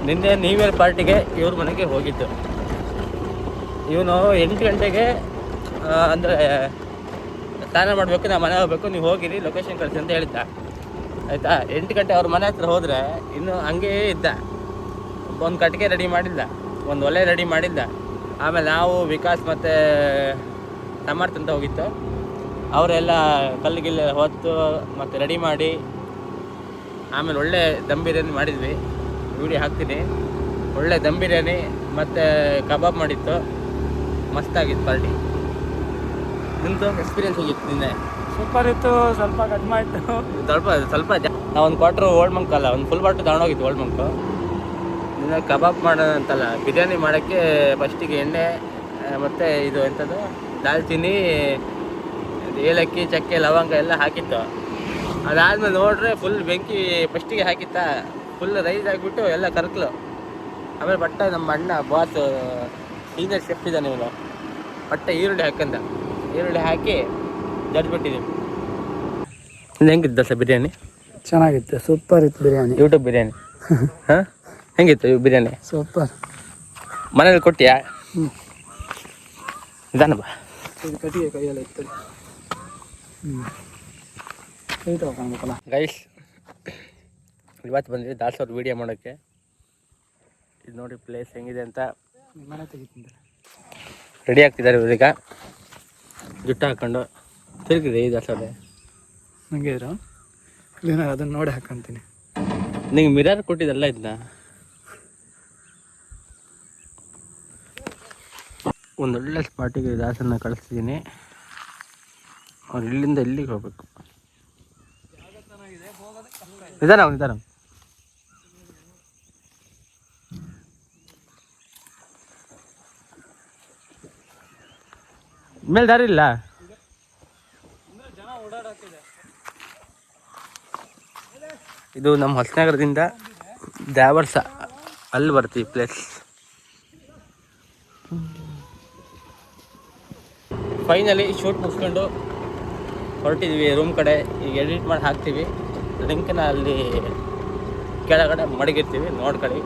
ನಿನ್ನೆ new year ಪಾರ್ಟಿಗೆ ಇವ್ರ ಮನೆಗೆ ಹೋಗಿದ್ದು. ಇವನು 8 ಗಂಟೆಗೆ ಅಂದರೆ ಸ್ನಾನ ಮಾಡಬೇಕು, ನಾ ಮನೆ ಹೋಗಬೇಕು, ನೀವು ಹೋಗಿರಿ ಲೊಕೇಶನ್ ಕಳಿಸಿ ಅಂತ ಹೇಳಿದ್ದ. ಆಯಿತಾ, 8 ಗಂಟೆ ಅವ್ರ ಮನೆ ಹತ್ರ ಹೋದರೆ ಇನ್ನೂ ಹಂಗೇ ಇದ್ದ. ಒಂದು ಕಟ್ಟಿಗೆ ರೆಡಿ ಮಾಡಿಲ್ಲ, ಒಂದು ಒಲೆ ರೆಡಿ ಮಾಡಿಲ್ಲ. ಆಮೇಲೆ ನಾವು ವಿಕಾಸ್ ಮತ್ತು ಸಮರ್ಥ ಅಂತ ಹೋಗಿತ್ತು. ಅವರೆಲ್ಲ ಕಲ್ಲಿಗಿಲ್ಲ ಹೊತ್ತು ಮತ್ತು ರೆಡಿ ಮಾಡಿ ಆಮೇಲೆ ಒಳ್ಳೆ ದಮ್ ಬಿರಿಯಾನಿ ಮಾಡಿದ್ವಿ. ವಿಡಿಯೋ ಹಾಕ್ತೀನಿ. ಒಳ್ಳೆ ದಮ್ ಬಿರಿಯಾನಿ ಮತ್ತು ಕಬಾಬ್ ಮಾಡಿತ್ತು. ಮಸ್ತಾಗಿತ್ತು ಪಾರ್ಟಿ. ನಿಮ್ಮದು ಎಕ್ಸ್ಪೀರಿಯನ್ಸ್ ಹೋಗಿತ್ತು ನಿನ್ನೆ? ಸೂಪರ್ ಇತ್ತು. ಸ್ವಲ್ಪ ಕಡಿಮೆ ಆಯಿತು. ಸ್ವಲ್ಪ ನಾವು ಒಂದು ಕ್ವಾರ್ಟ್ರು ಓಲ್ಡ್ ಮಂಕ್ ಅಲ್ಲ, ಒಂದು ಫುಲ್ ಬಾಟು ತಗೊಂಡೋಗಿತ್ತು ಓಲ್ಡ್ ಮಂಕು. ನಿನ್ನೆ ಕಬಾಬ್ ಮಾಡೋದಂತಲ್ಲ, ಬಿರಿಯಾನಿ ಮಾಡೋಕ್ಕೆ ಫಸ್ಟಿಗೆ ಎಣ್ಣೆ ಮತ್ತು ಇದು ಎಂಥದ್ದು ದಾಲ್ಚಿನ್ನಿ, ಏಲಕ್ಕಿ, ಚಕ್ಕೆ, ಲವಂಗ ಎಲ್ಲ ಹಾಕಿತ್ತು. ಅದಾದಮೇಲೆ ನೋಡ್ರೆ ಫುಲ್ ಬೆಂಕಿ ಫಸ್ಟಿಗೆ ಹಾಕಿತ್ತ, ಫುಲ್ ರೈಸ್ ಆಗಿಬಿಟ್ಟು ಎಲ್ಲ ಕರ್ಕಲು. ಆಮೇಲೆ ಬಟ್ಟೆ ನಮ್ಮ ಅಣ್ಣ ಬಾಸ್ ಸೀನಿಯರ್ ಶೆಫ್ ಇದ್ದಾನೆ ಇವನು, ಬಟ್ಟೆ ಈರುಳ್ಳಿ ಹಾಕಿ ಜಡ್ಬಿಟ್ಟಿದ್ದೀವಿ. ಹೆಂಗಿತ್ತು ಸರ್ ಬಿರಿಯಾನಿ? ಚೆನ್ನಾಗಿತ್ತು, ಸೂಪರ್ ಇತ್ತು ಬಿರಿಯಾನಿ. ಯೂಟ್ಯೂಬ್ ಬಿರಿಯಾನಿ. ಹಾಂ, ಹೆಂಗಿತ್ತು ಬಿರಿಯಾನಿ? ಸೂಪರ್. ಮನೇಲಿ ಕೊಟ್ಟಿಯಾ? ನಿಧಾನ ಬಾ. ಇದು ಕಟ್ಟಿಗೆ ಕೈಯೆಲ್ಲ ಇತ್ತು. ಕೈ ತಗೋಬೇಕಲ್ಲ ಗೈಸ್. ಇವತ್ತು ಬಂದ್ವಿ ದಾಸವ್ರ ವೀಡಿಯೋ ಮಾಡೋಕ್ಕೆ. ಇದು ನೋಡಿ ಪ್ಲೇಸ್ ಹೆಂಗಿದೆ ಅಂತ. ಮನೆ ತೆಗಿತಿದ್ದಾರೆ, ರೆಡಿ ಆಗ್ತಿದ್ದಾರೆ ಇವ್ರೀಗ. ಜುಟ್ಟು ಹಾಕ್ಕೊಂಡು ತಿರುಗಿದೆ ಈ ದಾಸವ್ರೆ. ಹಂಗೆ ಇರೋ ಕ್ಲೀನಾಗಿ ಅದನ್ನು ನೋಡಿ ಹಾಕೊಂತೀನಿ. ನಿಂಗೆ ಮಿರರ್ ಕೊಟ್ಟಿದ್ದಲ್ಲ ಇದನ್ನ. ಒಂದೊಳ್ಳೆ ಸ್ಪಾಟಿಗೆ ದಾಸನ್ನ ಕಳಿಸ್ತಿದ್ದೀನಿ. ಅವ್ರು ಇಲ್ಲಿಂದ ಇಲ್ಲಿಗೆ ಹೋಗ್ಬೇಕು. ನಿಧಾನ ಮೇಲೆ ದಾರಿ ಇಲ್ಲ. ಇದು ನಮ್ಮ ಹೊಸನಗರದಿಂದ ದ್ಯಾವರ್ಸ ಅಲ್ಲಿ ಬರ್ತೀವಿ ಪ್ಲೇಸ್. ಫೈನಲಿ ಶೂಟ್ ಮುಗಿಸ್ಕೊಂಡು ಹೊರಟಿದ್ವಿ ರೂಮ್ ಕಡೆ. ಈಗ ಎಡಿಟ್ ಮಾಡಿ ಹಾಕ್ತೀವಿ. ಲಿಂಕ್ನ ಅಲ್ಲಿ ಕೆಳಗಡೆ ಮಡಗಿರ್ತೀವಿ, ನೋಡ್ಕೊಳ್ಳಿ.